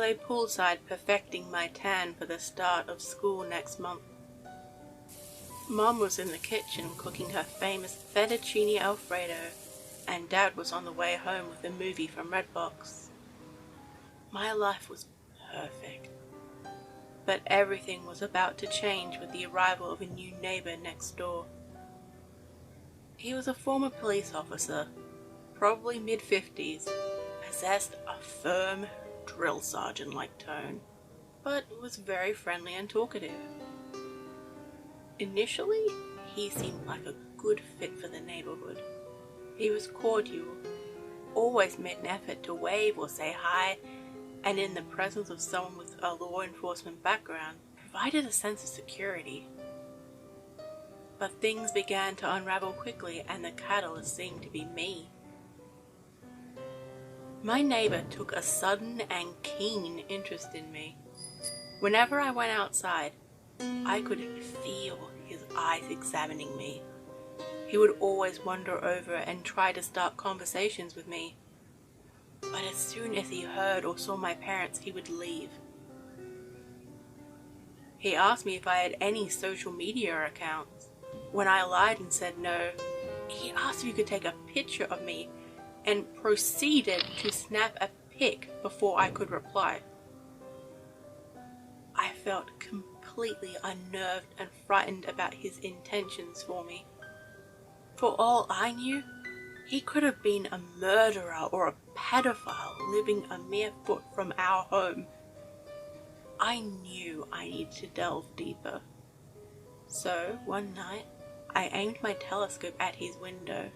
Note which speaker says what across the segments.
Speaker 1: lay poolside perfecting my tan for the start of school next month. Mom was in the kitchen cooking her famous fettuccine alfredo, and Dad was on the way home with a movie from Redbox. My life was perfect. But everything was about to change with the arrival of a new neighbor next door. He was a former police officer, probably mid-50s, possessed a firm, drill sergeant-like tone, but was very friendly and talkative. Initially, he seemed like a good fit for the neighborhood. He was cordial, always made an effort to wave or say hi, and in the presence of someone with a law enforcement background, provided a sense of security. But things began to unravel quickly, and the catalyst seemed to be me. My neighbor took a sudden and keen interest in me. Whenever I went outside, I could feel his eyes examining me. He would always wander over and try to start conversations with me. But as soon as he heard or saw my parents, he would leave. He asked me if I had any social media accounts. When I lied and said no, he asked if he could take a picture of me and proceeded to snap a pic before I could reply. I felt completely unnerved and frightened about his intentions for me. For all I knew, he could have been a murderer or a pedophile living a mere foot from our home. I knew I needed to delve deeper. So, one night, I aimed my telescope at his window,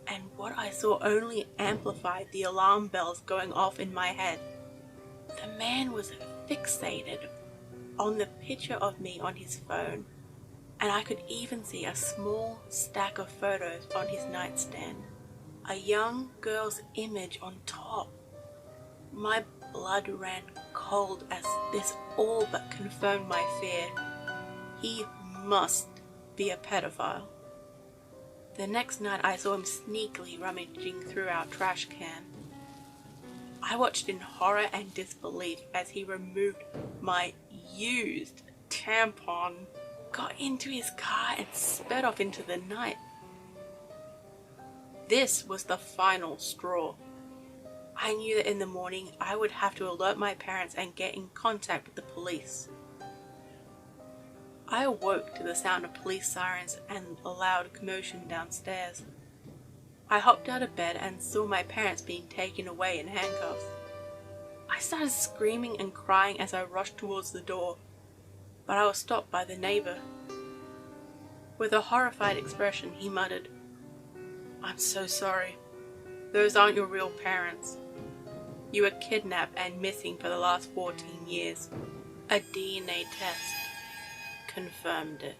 Speaker 1: and what I saw only amplified the alarm bells going off in my head. The man was fixated on the picture of me on his phone, and I could even see a small stack of photos on his nightstand. A young girl's image on top. My blood ran cold as this all but confirmed my fear. He must be a pedophile. The next night I saw him sneakily rummaging through our trash can. I watched in horror and disbelief as he removed my used tampon, got into his car and sped off into the night. This was the final straw. I knew that in the morning I would have to alert my parents and get in contact with the police. I awoke to the sound of police sirens and a loud commotion downstairs. I hopped out of bed and saw my parents being taken away in handcuffs. I started screaming and crying as I rushed towards the door, but I was stopped by the neighbor. With a horrified expression, he muttered, "I'm so sorry. Those aren't your real parents. You were kidnapped and missing for the last 14 years. A DNA test confirmed it."